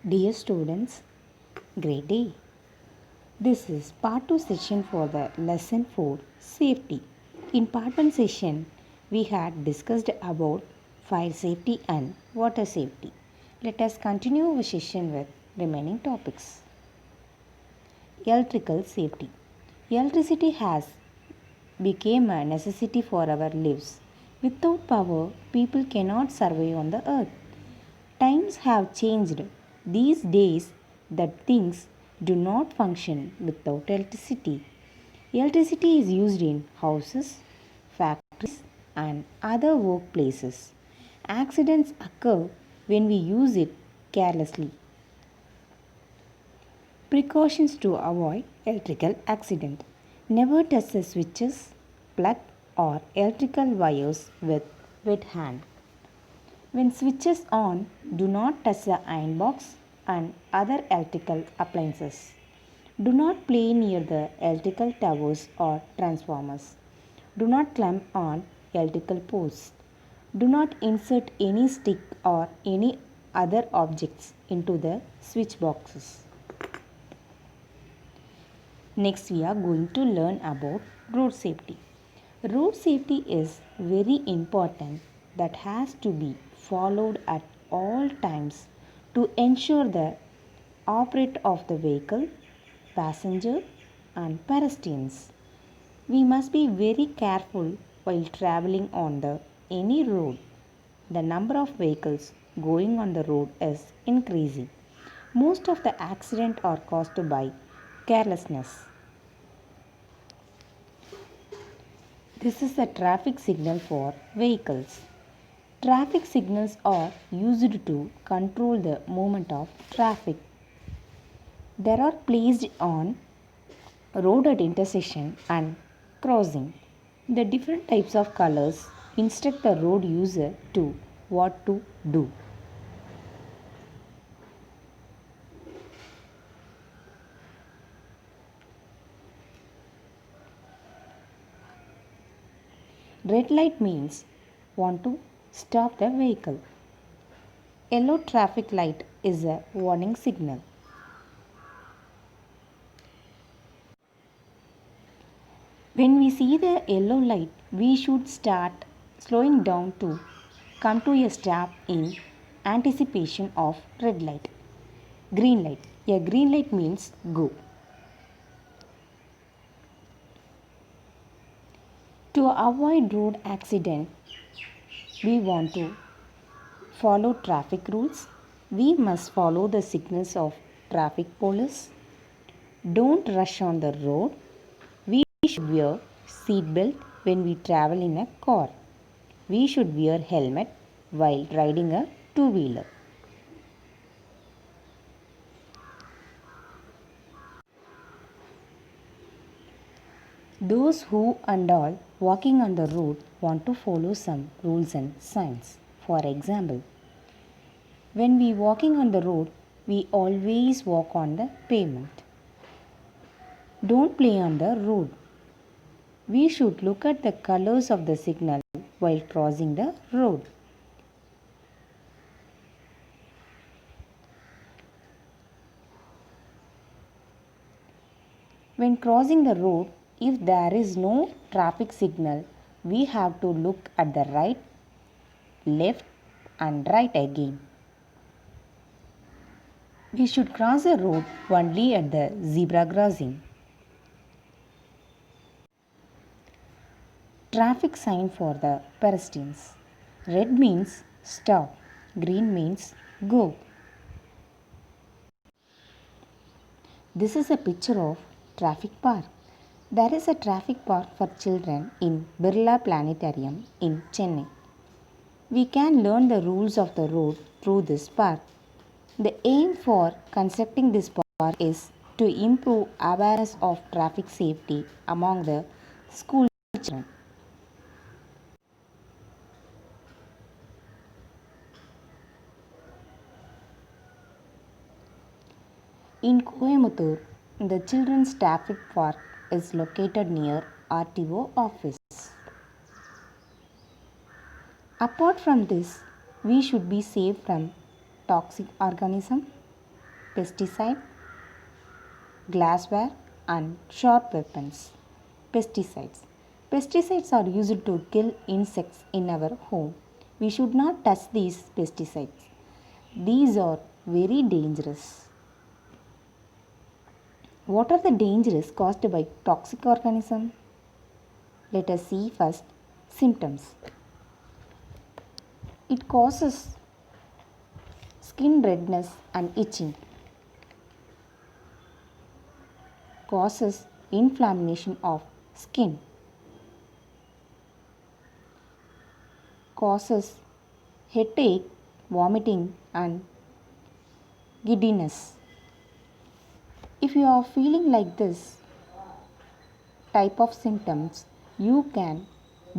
Dear students, great day. This is part 2 session for the lesson 4 safety. In part 1 session, we had discussed about fire safety and water safety. Let us continue our session with remaining topics. Electrical safety. Electricity has become a necessity for our lives. Without power, people cannot survive on the earth. Times have changed. These days, that things do not function without electricity. Electricity is used in houses, factories, and other workplaces. Accidents occur when we use it carelessly. Precautions to avoid electrical accident. Never touch the switches, plug, or electrical wires with wet hand. When switches on, do not touch the iron box and other electrical appliances. Do not play near the electrical towers or transformers. Do not climb on electrical posts. Do not insert any stick or any other objects into the switch boxes. Next, we are going to learn about road safety. Road safety is very important that has to be followed at all times to ensure the operate of the vehicle, passenger and pedestrians. We must be very careful while traveling on the any road. The number of vehicles going on the road is increasing. Most of the accidents are caused by carelessness. This is a traffic signal for vehicles. Traffic signals are used to control the movement of traffic. They are placed on road at intersection and crossing. The different types of colors instruct the road user to what to do. Red light means want to stop the vehicle. Yellow traffic light is a warning signal. When we see the yellow light, we should start slowing down to come to a stop in anticipation of red light. Green light. A green light means go. To avoid road accident, we want to follow traffic rules. We must follow the signals of traffic police. Don't rush on the road. We should wear seat belt when we travel in a car. We should wear helmet while riding a two-wheeler. Those who and all walking on the road want to follow some rules and signs. For example, when we walking on the road, we always walk on the pavement. Don't play on the road. We should look at the colors of the signal while crossing the road. When crossing the road, if there is no traffic signal, we have to look at the right, left, and right again. We should cross the road only at the zebra crossing. Traffic sign for the pedestrians. Red means stop, green means go. This is a picture of traffic park. There is a traffic park for children in Birla Planetarium in Chennai. We can learn the rules of the road through this park. The aim for constructing this park is to improve awareness of traffic safety among the school children. In Coimbatore, the children's traffic park is located near RTO office. Apart from this, we should be safe from toxic organisms. pesticide, glassware, and sharp weapons. Pesticides. Pesticides are used to kill insects in our home. We should not touch these pesticides. These are very dangerous. What are the dangers caused by toxic organism? Let us see first symptoms. It causes skin redness and itching, causes inflammation of skin, causes headache, vomiting and giddiness. If you are feeling like this type of symptoms, you can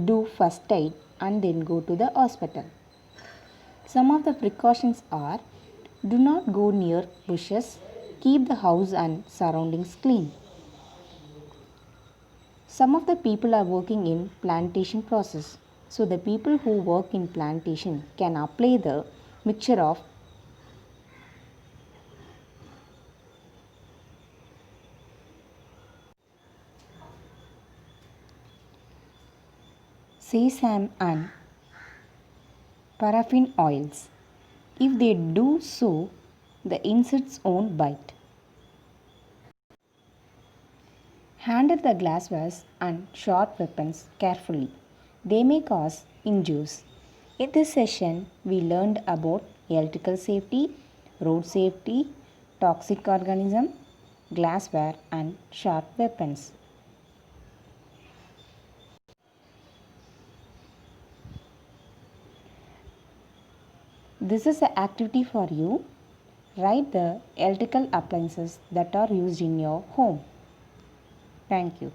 do first aid and then go to the hospital. Some of the precautions are: do not go near bushes, keep the house and surroundings clean. Some of the people are working in plantation process, so the people who work in plantation can apply the mixture of sesame and paraffin oils. If they do so, the insects won't bite. Handle the glasswares and sharp weapons carefully. They may cause injuries. In this session, we learned about electrical safety, road safety, toxic organism, glassware and sharp weapons. This is an activity for you. Write the electrical appliances that are used in your home. Thank you.